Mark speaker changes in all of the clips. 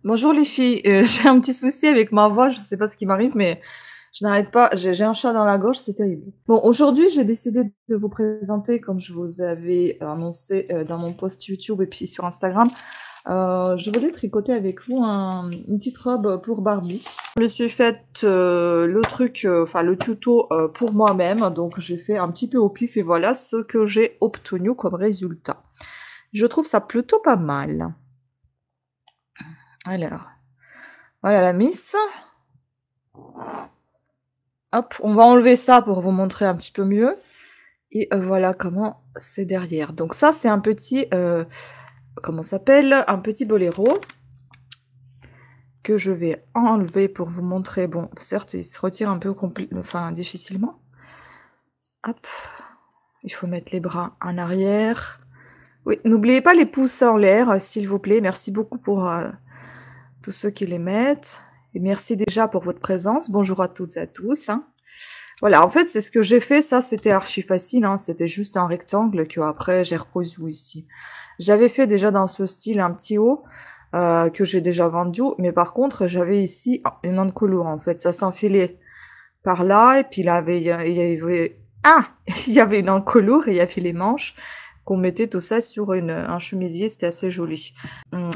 Speaker 1: Bonjour les filles, j'ai un petit souci avec ma voix, je sais pas ce qui m'arrive, mais je n'arrête pas, j'ai un chat dans la gorge, c'est terrible. Bon, aujourd'hui, j'ai décidé de vous présenter, comme je vous avais annoncé dans mon post YouTube et puis sur Instagram, je voulais tricoter avec vous une petite robe pour Barbie. Je me suis faite le truc, enfin le tuto pour moi-même, donc j'ai fait un petit peu au pif et voilà ce que j'ai obtenu comme résultat. Je trouve ça plutôt pas mal. Alors, voilà la miss. Hop, on va enlever ça pour vous montrer un petit peu mieux. Et voilà comment c'est derrière. Donc ça, c'est un petit, comment ça s'appelle? Un petit boléro que je vais enlever pour vous montrer. Bon, certes, il se retire un peu difficilement. Hop, il faut mettre les bras en arrière. Oui, n'oubliez pas les pouces en l'air, s'il vous plaît. Merci beaucoup pour tous ceux qui les mettent. Et merci déjà pour votre présence. Bonjour à toutes et à tous. Voilà, en fait, c'est ce que j'ai fait. Ça, c'était archi facile. C'était juste un rectangle que après j'ai recousu ici. J'avais fait déjà dans ce style un petit haut que j'ai déjà vendu. Mais par contre, j'avais ici une encolure. En fait, ça s'enfilait par là. Et puis il y avait... Ah il y avait une encolure et il y avait les manches qu'on mettait tout ça sur un chemisier. C'était assez joli.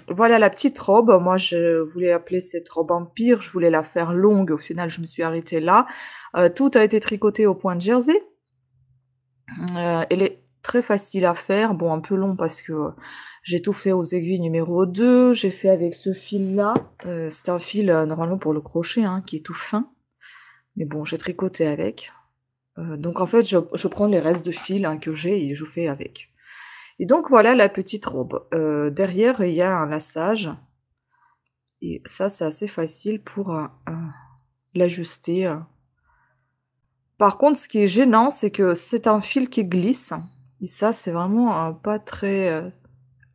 Speaker 1: Voilà la petite robe. Moi, je voulais appeler cette robe empire. Je voulais la faire longue. Au final, je me suis arrêtée là. Tout a été tricoté au point de jersey. Elle est très facile à faire. Bon, un peu long parce que j'ai tout fait aux aiguilles numéro 2. J'ai fait avec ce fil-là. C'est un fil normalement pour le crochet qui est tout fin. Mais bon, j'ai tricoté avec. Donc en fait, je prends les restes de fil que j'ai et je fais avec. Et donc voilà la petite robe. Derrière, il y a un lassage. Et ça, c'est assez facile pour l'ajuster. Par contre, ce qui est gênant, c'est que c'est un fil qui glisse. Et ça, c'est vraiment pas très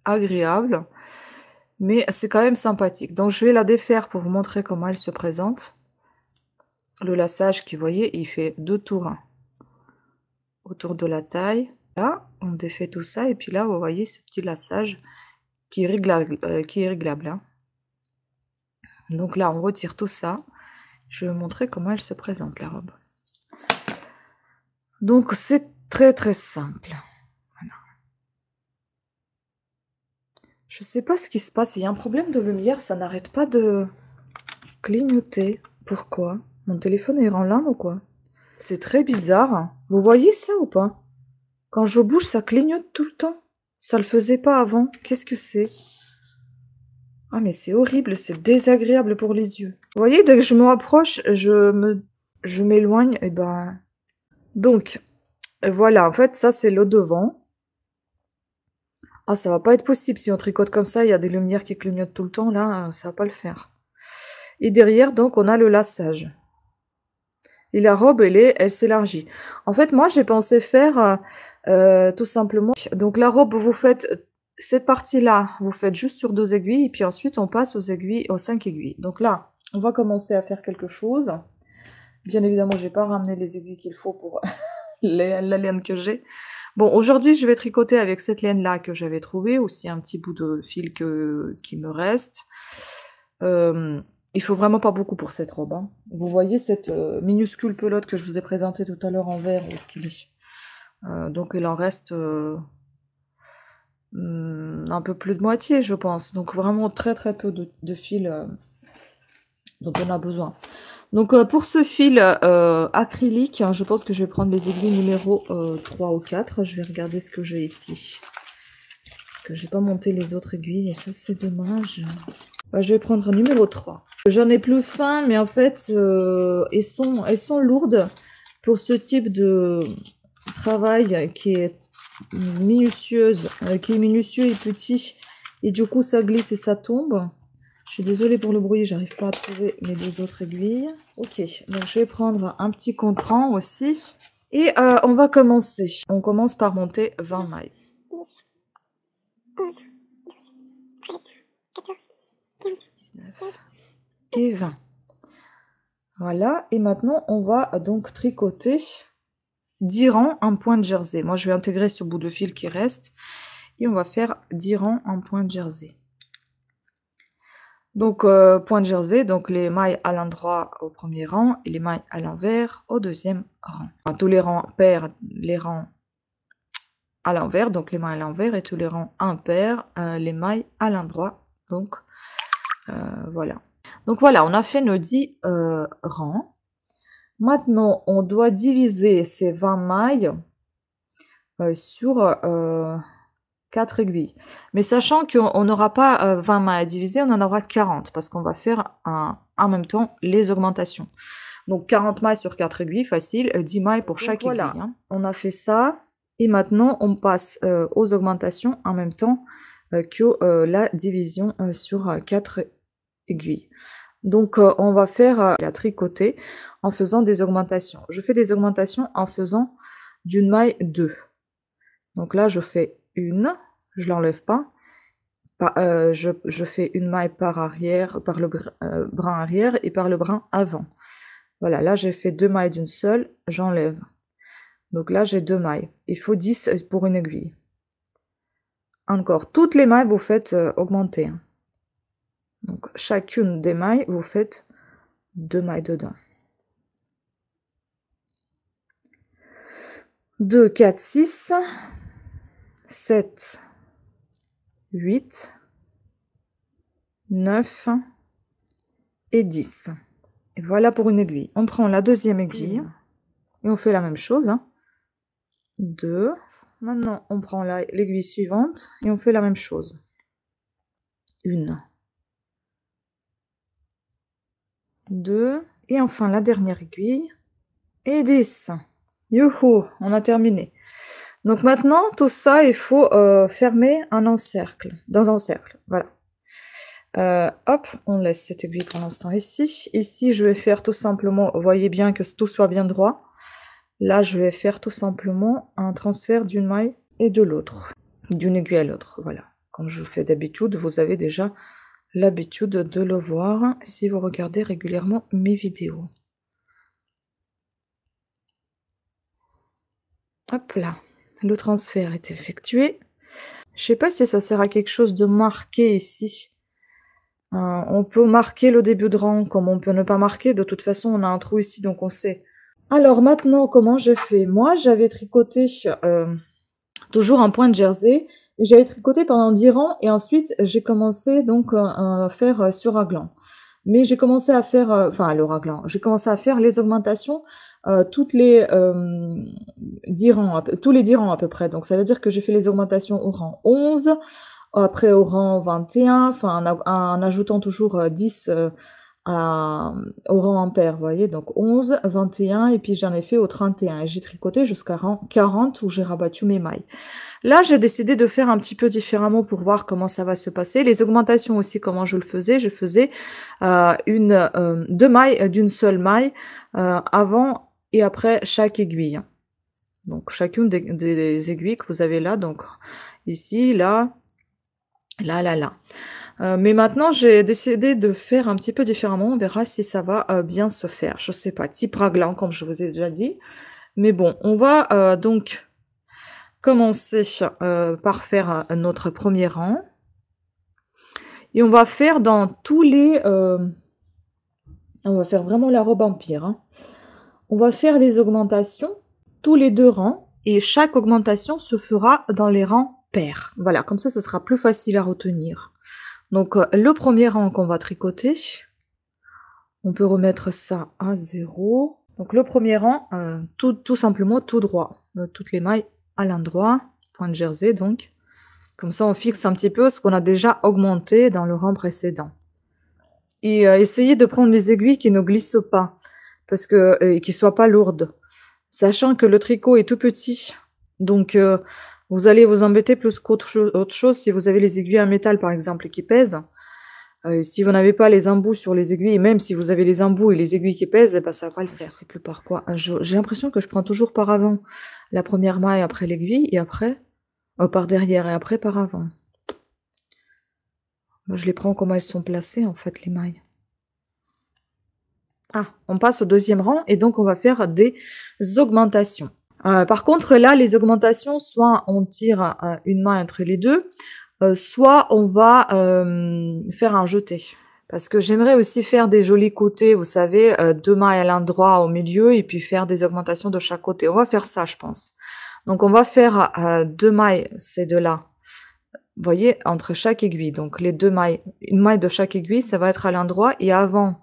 Speaker 1: agréable. Mais c'est quand même sympathique. Donc je vais la défaire pour vous montrer comment elle se présente. Le lassage qui, vous voyez, il fait 2 tours autour de la taille. Là, on défait tout ça. Et puis là, vous voyez ce petit lassage qui est réglable. Donc là, on retire tout ça. Je vais vous montrer comment elle se présente, la robe. Donc c'est très très simple. Voilà. Je sais pas ce qui se passe. Il y a un problème de lumière. Ça n'arrête pas de clignoter. Pourquoi? Mon téléphone est en lame ou quoi? C'est très bizarre. Vous voyez ça ou pas? Quand je bouge, ça clignote tout le temps. Ça le faisait pas avant. Qu'est-ce que c'est? Ah mais c'est horrible, c'est désagréable pour les yeux. Vous voyez, dès que je me rapproche, je m'éloigne, et ben... Donc, voilà, en fait, ça c'est le devant. Ah, ça va pas être possible, si on tricote comme ça, il y a des lumières qui clignotent tout le temps, là, ça va pas le faire. Et derrière, donc, on a le lassage. Et la robe, elle s'élargit. En fait, moi, j'ai pensé faire tout simplement... Donc, la robe, vous faites... Cette partie-là, vous faites juste sur 2 aiguilles, et puis ensuite, on passe aux 5 aiguilles. Donc là, on va commencer à faire quelque chose. Bien évidemment, j'ai pas ramené les aiguilles qu'il faut pour la laine que j'ai. Bon, aujourd'hui, je vais tricoter avec cette laine-là que j'avais trouvée, aussi un petit bout de fil qui me reste. Il faut vraiment pas beaucoup pour cette robe. Vous voyez cette minuscule pelote que je vous ai présentée tout à l'heure en vert, où est-ce qu'il est? Donc il en reste un peu plus de moitié, je pense. Donc vraiment très très peu de fil dont on a besoin. Donc pour ce fil acrylique, je pense que je vais prendre les aiguilles numéro 3 ou 4. Je vais regarder ce que j'ai ici. Parce que j'ai pas monté les autres aiguilles et ça c'est dommage. Je vais prendre numéro 3. J'en ai plus fin, mais en fait elles sont lourdes pour ce type de travail qui est minutieux et petit. Et du coup ça glisse et ça tombe. Je suis désolée pour le bruit, j'arrive pas à trouver mes 2 autres aiguilles. Ok, donc je vais prendre un petit contrant aussi. Et on va commencer. On commence par monter 20 mailles. 19 et 20. Voilà, et maintenant on va donc tricoter 10 rangs en point de jersey. Moi je vais intégrer ce bout de fil qui reste. Et on va faire 10 rangs en point de jersey. Donc, point de jersey, donc les mailles à l'endroit au premier rang et les mailles à l'envers au deuxième rang. Enfin, tous les rangs pairs, les rangs à l'envers, donc les mailles à l'envers, et tous les rangs impairs, les mailles à l'endroit. Donc, voilà. Donc voilà, on a fait nos 10 rangs. Maintenant, on doit diviser ces 20 mailles sur 4 aiguilles. Mais sachant qu'on n'aura pas 20 mailles à diviser, on en aura 40 parce qu'on va faire en même temps les augmentations. Donc 40 mailles sur 4 aiguilles, facile, 10 mailles pour chaque aiguille. Hein. On a fait ça et maintenant on passe aux augmentations en même temps que la division sur 4 aiguilles. Donc on va faire la tricoter en faisant des augmentations. Je fais des augmentations en faisant d'une maille 2. Donc là je fais une, je l'enlève pas. Je fais une maille par arrière, par le brin arrière et par le brin avant. Voilà, là j'ai fait 2 mailles d'une seule, j'enlève. Donc là j'ai 2 mailles. Il faut 10 pour une aiguille. Encore, toutes les mailles vous faites augmenter. Donc chacune des mailles vous faites 2 mailles dedans. 2, 4, 6, 7, 8, 9 et 10. Et voilà pour une aiguille. On prend la deuxième aiguille et on fait la même chose. 2. Maintenant, on prend l'aiguille suivante et on fait la même chose. 1, 2. Et enfin, la dernière aiguille. Et 10. Youhou, on a terminé. Donc maintenant, tout ça, il faut fermer dans un cercle. Voilà. Hop, on laisse cette aiguille pour l'instant ici. Ici, je vais faire tout simplement, vous voyez bien que tout soit bien droit. Là, je vais faire tout simplement un transfert d'une maille et de l'autre. D'une aiguille à l'autre, voilà. Comme je fais d'habitude, vous avez déjà l'habitude de le voir si vous regardez régulièrement mes vidéos. Hop là, le transfert est effectué. Je sais pas si ça sert à quelque chose de marquer ici. On peut marquer le début de rang comme on peut ne pas marquer. De toute façon, on a un trou ici, donc on sait. Alors maintenant, comment j'ai fait? Moi, j'avais tricoté toujours un point de jersey. J'avais tricoté pendant 10 rangs et ensuite, j'ai commencé donc à faire sur raglan. Mais j'ai commencé à faire, enfin le raglan, j'ai commencé à faire les augmentations toutes les 10 rangs, tous les 10 rangs à peu près. Donc ça veut dire que j'ai fait les augmentations au rang 11, après au rang 21, enfin en ajoutant toujours 10 au rang impair, vous voyez, donc 11, 21, et puis j'en ai fait au 31, et j'ai tricoté jusqu'à rang 40 où j'ai rabattu mes mailles. Là, j'ai décidé de faire un petit peu différemment pour voir comment ça va se passer. Les augmentations aussi, comment je le faisais. Je faisais 2 mailles d'une seule maille avant et après chaque aiguille. Donc, chacune des aiguilles que vous avez là, donc ici, là, là. Mais maintenant, j'ai décidé de faire un petit peu différemment. On verra si ça va bien se faire. Je sais pas, type raglan, comme je vous ai déjà dit. Mais bon, on va donc commencer par faire notre premier rang. Et on va faire dans tous les... on va faire vraiment la robe empire. Hein. On va faire les augmentations tous les 2 rangs. Et chaque augmentation se fera dans les rangs pairs. Voilà, comme ça, ce sera plus facile à retenir. Donc, le premier rang qu'on va tricoter, on peut remettre ça à 0. Donc, le premier rang, tout simplement tout droit. Toutes les mailles à l'endroit, point de jersey donc. Comme ça, on fixe un petit peu ce qu'on a déjà augmenté dans le rang précédent. Et essayez de prendre les aiguilles qui ne glissent pas, parce que qui soient pas lourdes. Sachant que le tricot est tout petit, donc vous allez vous embêter plus qu'autre chose si vous avez les aiguilles en métal par exemple qui pèsent. Si vous n'avez pas les embouts sur les aiguilles, même si vous avez les embouts et les aiguilles qui pèsent, bah, ça va pas le faire. Je sais plus par quoi. J'ai l'impression que je prends toujours par avant la première maille après l'aiguille et après par derrière et après par avant. Moi, je les prends comme elles sont placées en fait les mailles. Ah, on passe au deuxième rang et donc on va faire des augmentations. Par contre là, les augmentations, soit on tire une maille entre les deux, soit on va faire un jeté. Parce que j'aimerais aussi faire des jolis côtés, vous savez, 2 mailles à l'endroit au milieu et puis faire des augmentations de chaque côté. On va faire ça, je pense. Donc on va faire 2 mailles, ces deux-là. Vous voyez, entre chaque aiguille. Donc les 2 mailles, une maille de chaque aiguille, ça va être à l'endroit et avant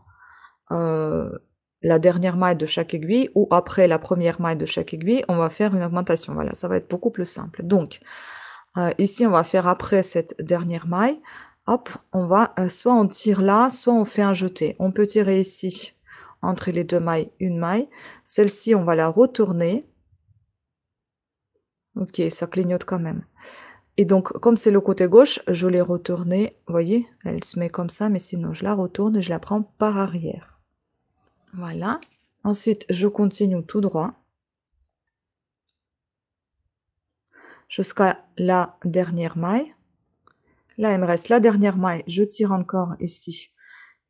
Speaker 1: la dernière maille de chaque aiguille ou après la première maille de chaque aiguille, on va faire une augmentation. Voilà, ça va être beaucoup plus simple. Donc ici, on va faire après cette dernière maille. Hop, on va, soit on tire là, soit on fait un jeté. On peut tirer ici, entre les 2 mailles, une maille. Celle-ci, on va la retourner. Ok, ça clignote quand même. Et donc, comme c'est le côté gauche, je l'ai retournée. Vous voyez, elle se met comme ça, mais sinon, je la retourne et je la prends par arrière. Voilà. Ensuite, je continue tout droit. Jusqu'à la dernière maille. Là, il me reste la dernière maille. Je tire encore ici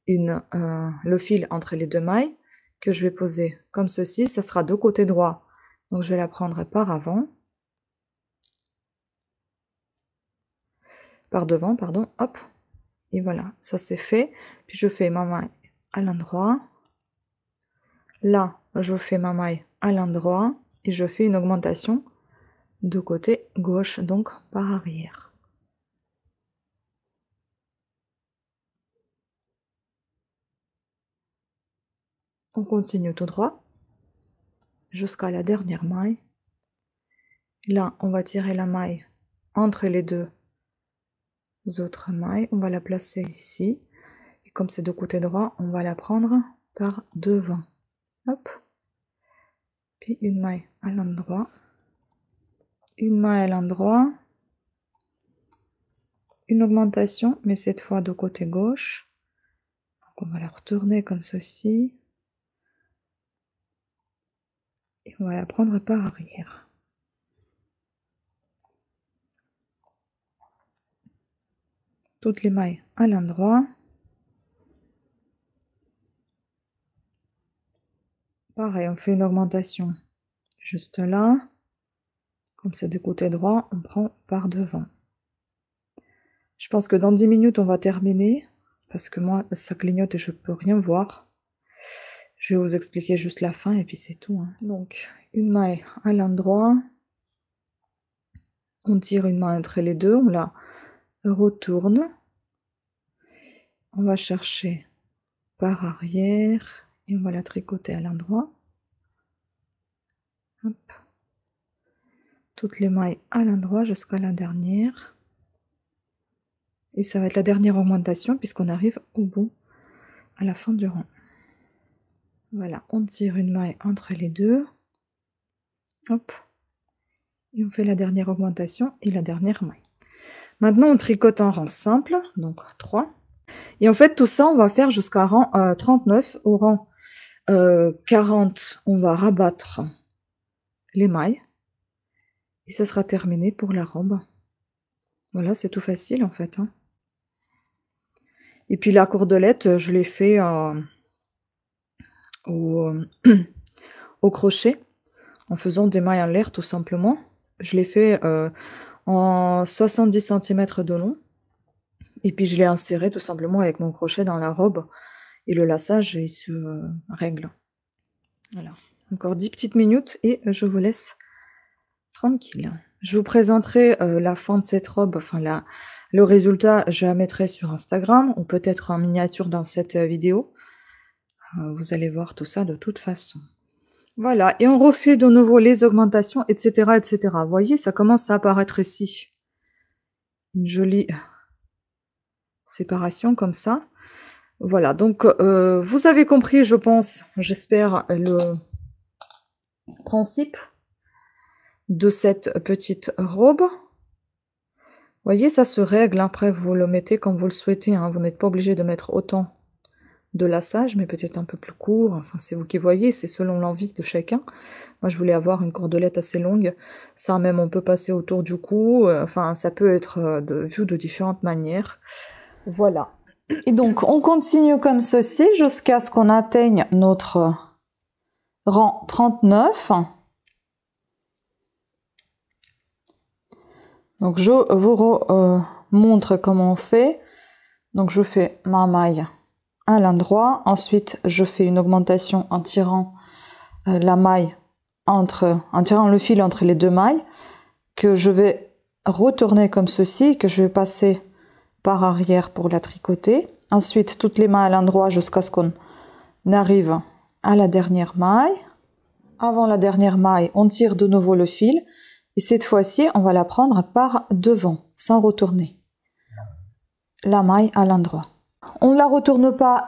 Speaker 1: le fil entre les 2 mailles que je vais poser comme ceci. Ça sera de côté droit. Donc, je vais la prendre par avant. Par devant, pardon. Hop. Et voilà, ça c'est fait. Puis, je fais ma maille à l'endroit. Là, je fais ma maille à l'endroit. Et je fais une augmentation de côté gauche, donc par arrière. On continue tout droit jusqu'à la dernière maille. Là, on va tirer la maille entre les 2 autres mailles. On va la placer ici. Et comme c'est de côté droit, on va la prendre par devant. Hop. Puis une maille à l'endroit. Une maille à l'endroit. Une augmentation, mais cette fois de côté gauche. Donc on va la retourner comme ceci. Et on va la prendre par arrière. Toutes les mailles à l'endroit. Pareil, on fait une augmentation juste là. Comme c'est du côté droit, on prend par devant. Je pense que dans 10 minutes, on va terminer. Parce que moi, ça clignote et je peux rien voir. Je vais vous expliquer juste la fin et puis c'est tout. Hein. Donc, une maille à l'endroit. On tire une maille entre les 2. On la retourne. On va chercher par arrière. Et on va la tricoter à l'endroit. Toutes les mailles à l'endroit jusqu'à la dernière. Et ça va être la dernière augmentation puisqu'on arrive au bout, à la fin du rang. Voilà, on tire une maille entre les 2. Hop. Et on fait la dernière augmentation et la dernière maille. Maintenant, on tricote en rang simple, donc 3. Et en fait, tout ça, on va faire jusqu'à rang 39. Au rang 40, on va rabattre les mailles. Et ça sera terminé pour la robe. Voilà, c'est tout facile en fait. Hein. Et puis la cordelette, je l'ai fait au crochet, en faisant des mailles en l'air tout simplement. Je l'ai fait en 70 cm de long. Et puis je l'ai inséré tout simplement avec mon crochet dans la robe. Et le lassage, il se règle. Voilà. Encore 10 petites minutes et je vous laisse tranquille. Je vous présenterai la fin de cette robe, enfin le résultat, je la mettrai sur Instagram ou peut-être en miniature dans cette vidéo. Vous allez voir tout ça de toute façon. Voilà, et on refait de nouveau les augmentations, etc., etc. Vous voyez, ça commence à apparaître ici. Une jolie séparation comme ça. Voilà, donc vous avez compris, je pense, j'espère, le principe de cette petite robe. Vous voyez, ça se règle, après vous le mettez comme vous le souhaitez, hein. Vous n'êtes pas obligé de mettre autant de lassage, mais peut-être un peu plus court, enfin c'est vous qui voyez, c'est selon l'envie de chacun. Moi je voulais avoir une cordelette assez longue, ça même on peut passer autour du cou, enfin ça peut être vu de différentes manières. Voilà. Et donc on continue comme ceci jusqu'à ce qu'on atteigne notre rang 39. Donc je vous montre comment on fait. Donc je fais ma maille à l'endroit. Ensuite, je fais une augmentation en tirant la maille en tirant le fil entre les deux mailles, que je vais retourner comme ceci, que je vais passer par arrière pour la tricoter. Ensuite, toutes les mailles à l'endroit jusqu'à ce qu'on arrive à la dernière maille. Avant la dernière maille, on tire de nouveau le fil. Et cette fois-ci, on va la prendre par devant, sans retourner la maille à l'endroit. On ne la retourne pas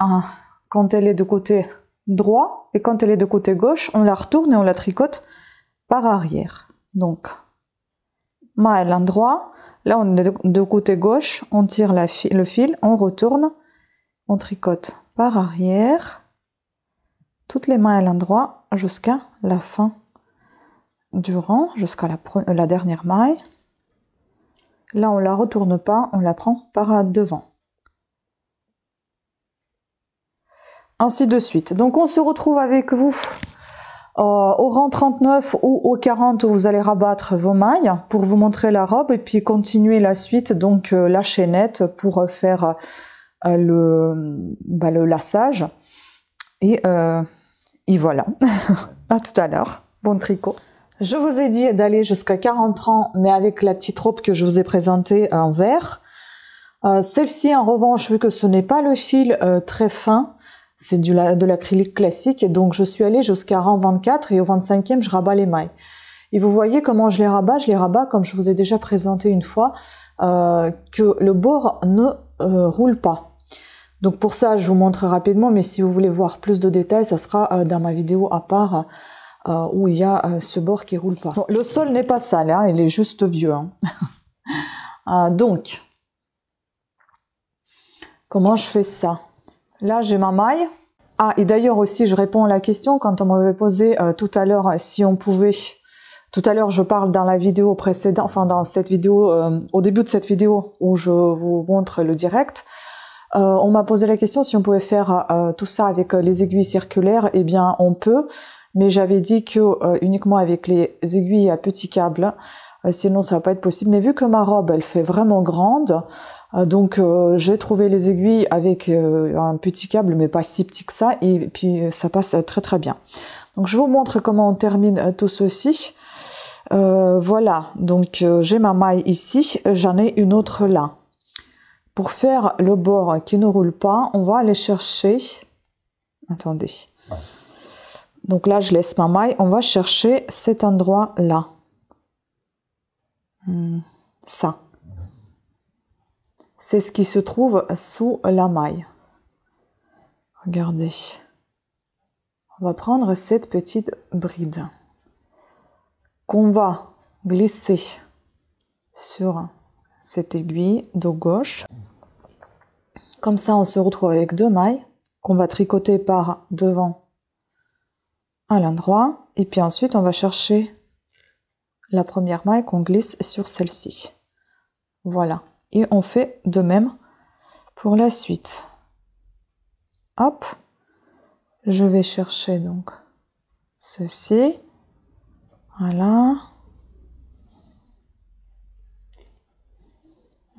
Speaker 1: quand elle est de côté droit, et quand elle est de côté gauche, on la retourne et on la tricote par arrière. Donc, maille à l'endroit, là on est de côté gauche, on tire le fil, on retourne, on tricote par arrière, toutes les mailles à l'endroit jusqu'à la fin du rang, jusqu'à la dernière maille. Là on la retourne pas, on la prend par devant. Ainsi de suite. Donc on se retrouve avec vous au rang 39 ou au 40 où vous allez rabattre vos mailles pour vous montrer la robe et puis continuer la suite, donc la chaînette pour faire le lassage. Et voilà. À tout à l'heure. Bon tricot. Je vous ai dit d'aller jusqu'à 40 rangs, mais avec la petite robe que je vous ai présentée en vert. Celle-ci, en revanche, vu que ce n'est pas le fil très fin, c'est de l'acrylique classique, et donc je suis allée jusqu'à rang 24 et au 25e, je rabats les mailles. Et vous voyez comment je les rabats. Je les rabats comme je vous ai déjà présenté une fois, que le bord ne roule pas. Donc pour ça, je vous montre rapidement, mais si vous voulez voir plus de détails, ça sera dans ma vidéo à part, où il y a ce bord qui roule pas. Bon, le sol n'est pas sale, hein, il est juste vieux. Hein. Donc, comment je fais ça? Là, j'ai ma maille. Ah, et d'ailleurs aussi, je réponds à la question quand on m'avait posé tout à l'heure si on pouvait... Tout à l'heure, je parle dans la vidéo précédente, enfin dans cette vidéo, au début de cette vidéo où je vous montre le direct, on m'a posé la question si on pouvait faire tout ça avec les aiguilles circulaires. Eh bien, on peut, mais j'avais dit que uniquement avec les aiguilles à petit câble, sinon ça va pas être possible. Mais vu que ma robe, elle fait vraiment grande, donc j'ai trouvé les aiguilles avec un petit câble, mais pas si petit que ça, et puis ça passe très très bien. Donc je vous montre comment on termine tout ceci. Voilà, donc j'ai ma maille ici, j'en ai une autre là. Pour faire le bord qui ne roule pas, on va aller chercher... Attendez. Donc là, je laisse ma maille, on va chercher cet endroit-là. Ça. C'est ce qui se trouve sous la maille. Regardez. On va prendre cette petite bride qu'on va glisser sur cette aiguille de gauche. Comme ça, on se retrouve avec deux mailles qu'on va tricoter par devant à l'endroit. Et puis ensuite, on va chercher la première maille qu'on glisse sur celle-ci. Voilà. Et on fait de même pour la suite. Hop. Je vais chercher donc ceci. Voilà.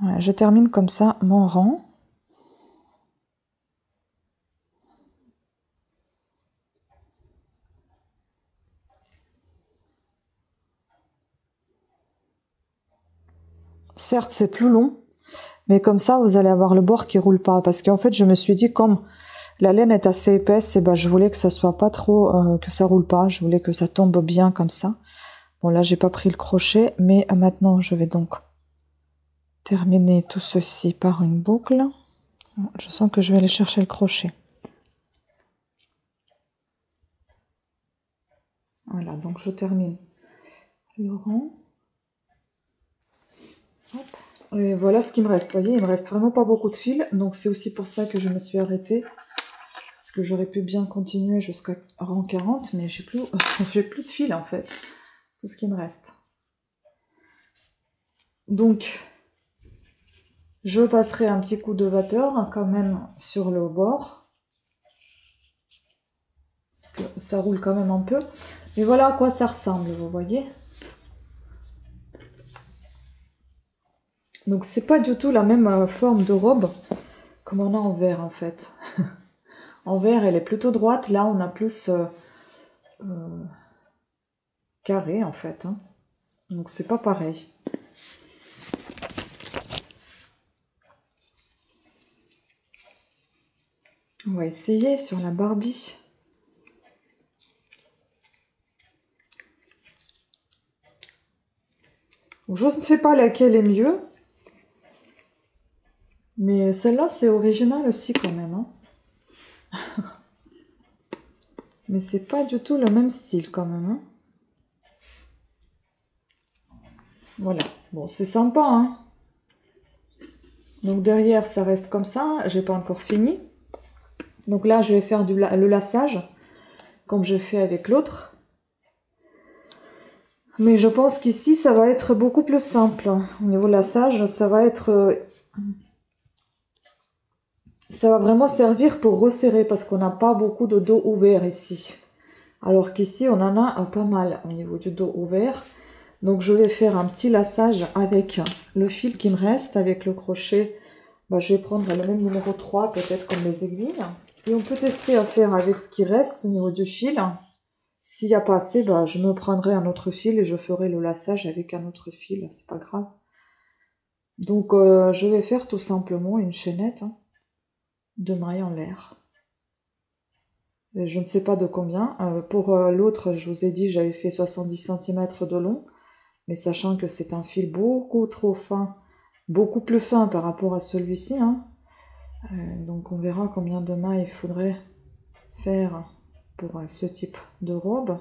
Speaker 1: Voilà, je termine comme ça mon rang. Certes, c'est plus long, mais comme ça, vous allez avoir le bord qui roule pas. Parce qu'en fait, je me suis dit, comme la laine est assez épaisse, et ben, je voulais que ça soit pas trop, que ça roule pas. Je voulais que ça tombe bien comme ça. Bon, là, j'ai pas pris le crochet, mais maintenant, je vais donc terminer tout ceci par une boucle. Je sens que je vais aller chercher le crochet. Voilà, donc je termine le rang. Hop. Et voilà ce qu'il me reste. Vous voyez, il me reste vraiment pas beaucoup de fil, donc c'est aussi pour ça que je me suis arrêtée. Parce que j'aurais pu bien continuer jusqu'à rang 40, mais j'ai plus de fil en fait. Tout ce qui me reste. Donc, je passerai un petit coup de vapeur quand même sur le bord. Parce que ça roule quand même un peu. Mais voilà à quoi ça ressemble, vous voyez. Donc c'est pas du tout la même forme de robe comme on a en vert en fait. Envers, elle est plutôt droite. Là, on a plus euh, carré, en fait. Hein. Donc, c'est pas pareil. On va essayer sur la Barbie. Je ne sais pas laquelle est mieux. Mais celle-là, c'est original aussi quand même. Hein. Mais c'est pas du tout le même style quand même. Hein. Voilà. Bon, c'est sympa. Hein. Donc derrière, ça reste comme ça. J'ai pas encore fini. Donc là, je vais faire le laçage, comme je fais avec l'autre. Mais je pense qu'ici, ça va être beaucoup plus simple. Au niveau laçage, ça va être... ça va vraiment servir pour resserrer, parce qu'on n'a pas beaucoup de dos ouvert ici. Alors qu'ici, on en a pas mal au niveau du dos ouvert. Donc je vais faire un petit laçage avec le fil qui me reste, avec le crochet. Bah, je vais prendre le même numéro 3, peut-être comme les aiguilles. Et on peut tester à faire avec ce qui reste au niveau du fil. S'il n'y a pas assez, bah, je me prendrai un autre fil et je ferai le laçage avec un autre fil, c'est pas grave. Donc je vais faire tout simplement une chaînette de mailles en l'air. Je ne sais pas de combien. Pour l'autre, je vous ai dit, j'avais fait 70 cm de long. Mais sachant que c'est un fil beaucoup trop fin, beaucoup plus fin par rapport à celui-ci. Hein. Donc on verra combien de mailles il faudrait faire pour ce type de robe.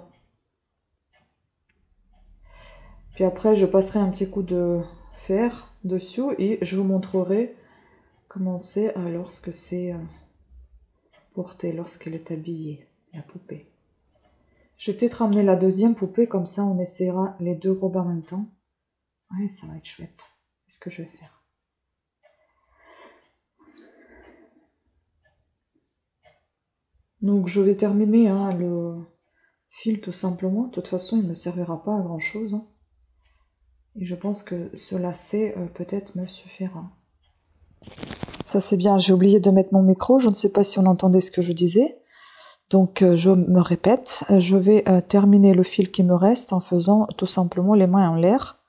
Speaker 1: Puis après, je passerai un petit coup de fer dessus et je vous montrerai comment c'est lorsque c'est porté, lorsqu'elle est habillée, la poupée. Je vais peut-être ramener la deuxième poupée, comme ça on essaiera les deux robes en même temps. Ouais, ça va être chouette. C'est ce que je vais faire. Donc je vais terminer le fil tout simplement. De toute façon, il ne me servira pas à grand chose. Hein. Et je pense que ce lacet peut-être me suffira. Ça c'est bien, j'ai oublié de mettre mon micro. Je ne sais pas si on entendait ce que je disais. Donc je me répète, je vais terminer le fil qui me reste en faisant tout simplement les mains en l'air.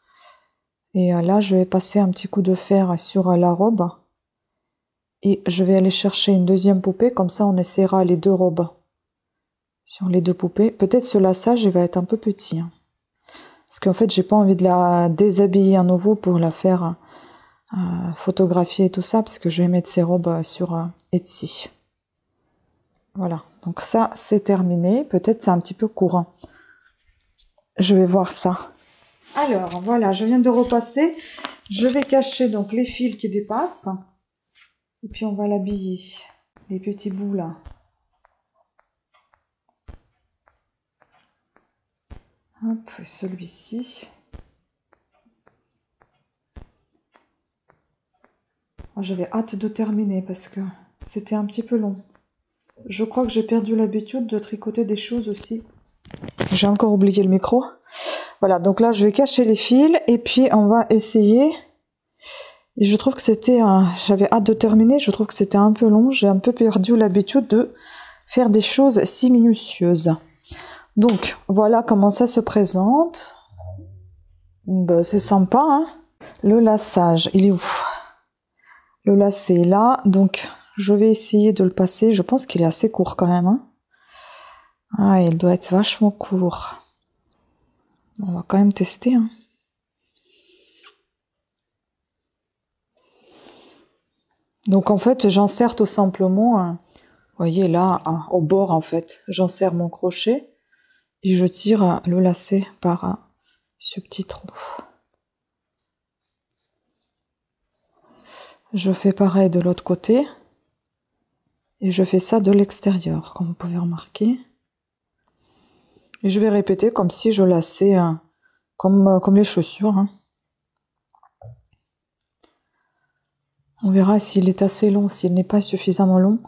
Speaker 1: Et là, je vais passer un petit coup de fer sur la robe. Et je vais aller chercher une deuxième poupée, comme ça on essaiera les deux robes sur les deux poupées. Peut-être ce laçage il va être un peu petit. Hein. Parce qu'en fait, j'ai pas envie de la déshabiller à nouveau pour la faire photographier et tout ça, parce que je vais mettre ces robes sur Etsy. Voilà, donc ça c'est terminé. Peut-être c'est un petit peu courant. Je vais voir ça. Alors voilà, je viens de repasser. Je vais cacher donc les fils qui dépassent. Et puis on va l'habiller. Les petits bouts là. Hop, celui-ci. J'avais hâte de terminer parce que c'était un petit peu long. Je crois que j'ai perdu l'habitude de tricoter des choses aussi. J'ai encore oublié le micro. Voilà, donc là je vais cacher les fils et puis on va essayer. Et je trouve que c'était... j'avais hâte de terminer, je trouve que c'était un peu long. J'ai un peu perdu l'habitude de faire des choses si minutieuses. Donc voilà comment ça se présente. Ben, c'est sympa, hein. Le laçage, il est où? Le lacet est là, donc je vais essayer de le passer. Je pense qu'il est assez court quand même. Hein. Ah, il doit être vachement court. On va quand même tester. Hein. Donc en fait, j'enserre tout simplement, vous voyez là, au bord en fait, j'enserre mon crochet et je tire le lacet par ce petit trou. Je fais pareil de l'autre côté et je fais ça de l'extérieur, comme vous pouvez remarquer. Et je vais répéter comme si je laçais, comme les chaussures. Hein. On verra s'il est assez long, s'il n'est pas suffisamment long.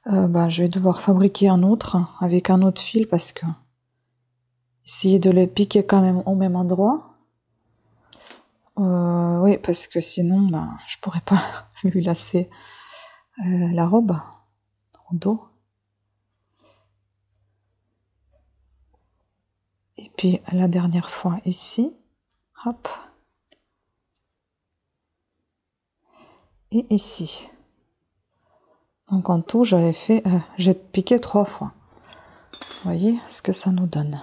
Speaker 1: Je vais devoir fabriquer un autre avec un autre fil parce que essayer de les piquer quand même au même endroit. Oui, parce que sinon, je pourrais pas lui lasser la robe au dos. puis la dernière fois ici, hop, et ici. Donc en tout, j'avais fait, j'ai piqué 3 fois. Vous voyez ce que ça nous donne.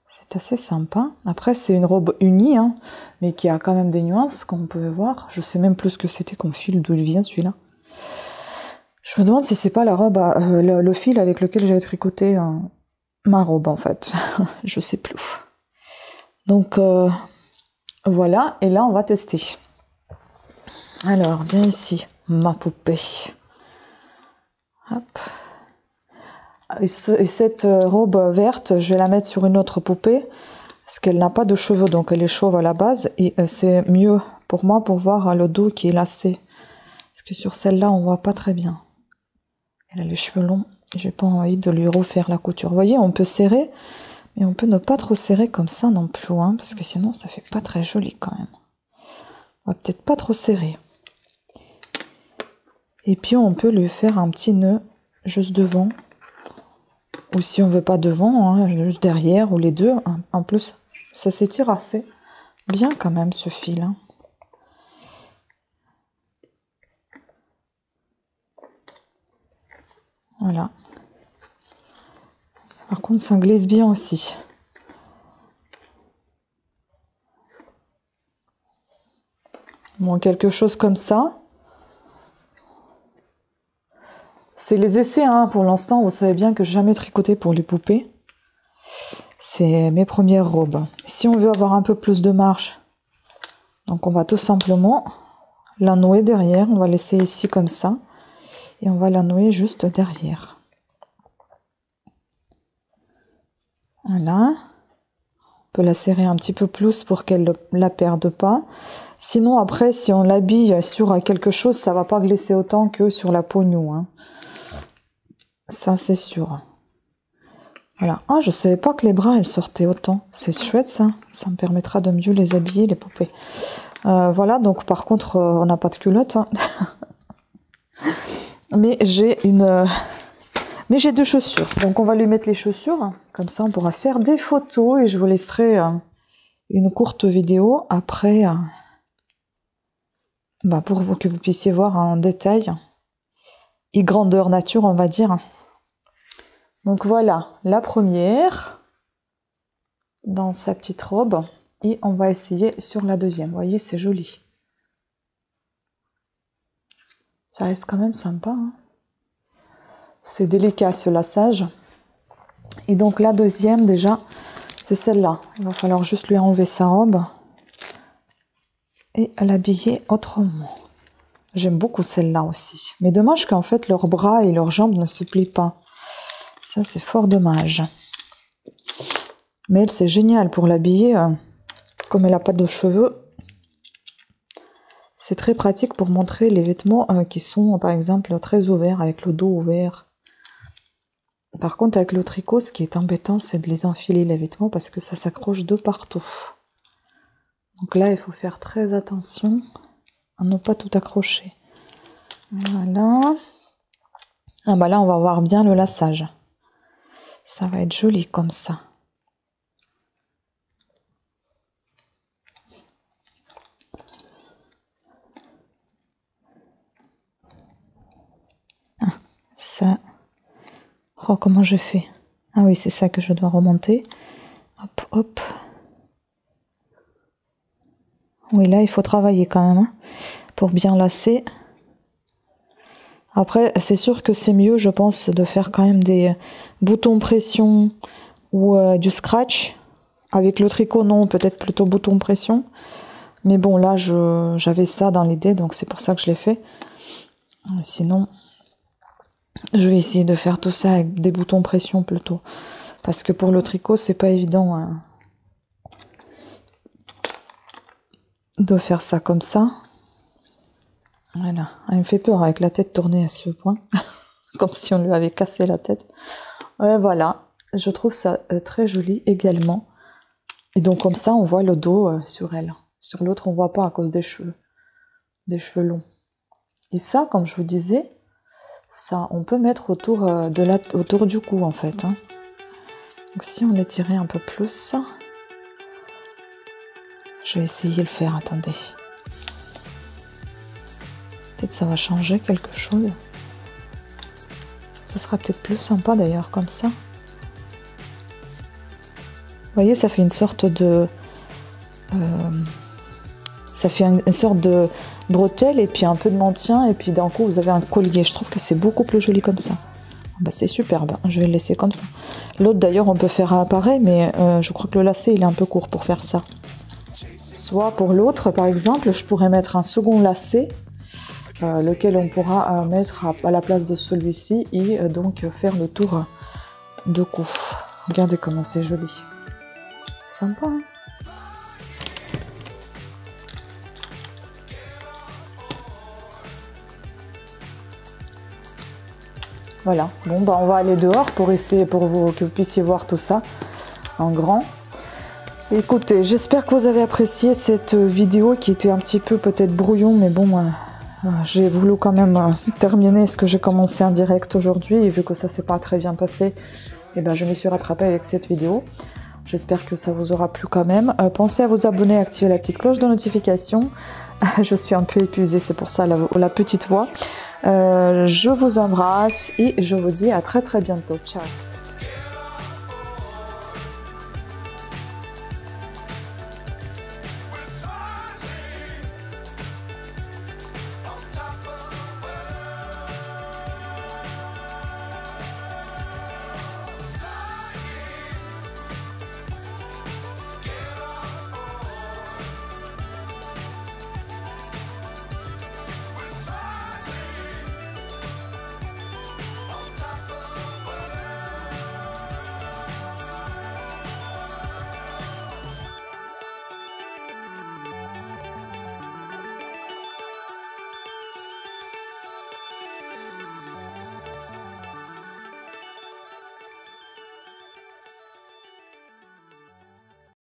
Speaker 1: C'est assez sympa. Après, c'est une robe unie, hein, mais qui a quand même des nuances, comme vous pouvez voir. Je sais même plus ce que c'était comme fil, d'où il vient celui-là. Je me demande si c'est pas la robe, le fil avec lequel j'avais tricoté ma robe, en fait. Je sais plus. Donc, voilà. Et là, on va tester. Alors, viens ici, ma poupée. Hop. Et cette robe verte, je vais la mettre sur une autre poupée, parce qu'elle n'a pas de cheveux, donc elle est chauve à la base, et c'est mieux pour moi pour voir le dos qui est lacé. Parce que sur celle-là, on voit pas très bien. Elle a les cheveux longs, j'ai pas envie de lui refaire la couture. Vous voyez, on peut serrer, mais on peut ne pas trop serrer comme ça non plus, hein, parce que sinon ça fait pas très joli quand même. On va peut-être pas trop serrer. Et puis on peut lui faire un petit nœud juste devant. Ou si on veut pas devant, hein, juste derrière, ou les deux. En plus, ça s'étire assez bien quand même ce fil. Hein. Voilà. Par contre, ça glisse bien aussi. Bon, quelque chose comme ça. C'est les essais, hein, pour l'instant. Vous savez bien que j'ai jamais tricoté pour les poupées. C'est mes premières robes. Si on veut avoir un peu plus de marge, donc on va tout simplement la nouer derrière. On va laisser ici comme ça. Et on va la nouer juste derrière. Voilà. On peut la serrer un petit peu plus pour qu'elle ne la perde pas. Sinon, après, si on l'habille sur quelque chose, ça va pas glisser autant que sur la peau nue. Hein. Ça, c'est sûr. Voilà. Ah, je savais pas que les bras, elles sortaient autant. C'est chouette, ça. Ça me permettra de mieux les habiller, les poupées. Voilà, donc par contre, on n'a pas de culotte. Hein. Mais j'ai Mais j'ai 2 chaussures. Donc, on va lui mettre les chaussures. Comme ça, on pourra faire des photos. Et je vous laisserai une courte vidéo après. Pour que vous puissiez voir en détail. Et grandeur nature, on va dire. Donc voilà, la première dans sa petite robe et on va essayer sur la deuxième. Vous voyez, c'est joli. Ça reste quand même sympa. Hein, c'est délicat ce lassage. Et donc la deuxième déjà, c'est celle-là. Il va falloir juste lui enlever sa robe et l'habiller autrement. J'aime beaucoup celle-là aussi. Mais dommage qu'en fait leurs bras et leurs jambes ne se plient pas. Ça, c'est fort dommage. Mais elle, c'est génial pour l'habiller. Comme elle n'a pas de cheveux, c'est très pratique pour montrer les vêtements qui sont, par exemple, très ouverts, avec le dos ouvert. Par contre, avec le tricot, ce qui est embêtant, c'est de les enfiler, les vêtements, parce que ça s'accroche de partout. Donc là, il faut faire très attention à ne pas tout accrocher. Voilà. Ah bah là, on va voir bien le lassage. Ça va être joli comme ça. Ah, ça. Oh, comment je fais? Ah oui, c'est ça que je dois remonter. Hop, hop. Oui, là, il faut travailler quand même, hein, pour bien lasser. Après, c'est sûr que c'est mieux, je pense, de faire quand même des boutons pression ou du scratch. Avec le tricot, non, peut-être plutôt bouton pression. Mais bon, là, j'avais ça dans l'idée, donc c'est pour ça que je l'ai fait. Sinon, je vais essayer de faire tout ça avec des boutons pression plutôt. Parce que pour le tricot, c'est pas évident hein, de faire ça comme ça. Voilà, elle me fait peur avec la tête tournée à ce point. Comme si on lui avait cassé la tête. Ouais, voilà, je trouve ça très joli également. Et donc comme ça, on voit le dos sur elle. Sur l'autre, on voit pas à cause des cheveux longs. Et ça, comme je vous disais, ça, on peut mettre autour du cou en fait. Hein. Donc si on l'étirait un peu plus, je vais essayer de le faire, attendez. Peut-être ça va changer quelque chose. Ça sera peut-être plus sympa d'ailleurs comme ça. Vous voyez, ça fait une sorte de... ça fait une sorte de bretelle et puis un peu de maintien et puis d'un coup vous avez un collier. Je trouve que c'est beaucoup plus joli comme ça. Bah, c'est superbe, je vais le laisser comme ça. L'autre d'ailleurs on peut faire un pareil, mais je crois que le lacet il est un peu court pour faire ça. Soit pour l'autre par exemple, je pourrais mettre un second lacet, lequel on pourra mettre à la place de celui-ci et donc faire le tour de cou. Regardez comment c'est joli. Sympa, hein? Voilà, bon bah on va aller dehors pour essayer, que vous puissiez voir tout ça en grand. Écoutez, j'espère que vous avez apprécié cette vidéo qui était un petit peu peut-être brouillon, mais bon, j'ai voulu quand même terminer ce que j'ai commencé en direct aujourd'hui, et vu que ça s'est pas très bien passé, et ben je me suis rattrapée avec cette vidéo. J'espère que ça vous aura plu quand même. Pensez à vous abonner, à activer la petite cloche de notification. Je suis un peu épuisée, c'est pour ça la petite voix. Je vous embrasse et je vous dis à très bientôt. Ciao.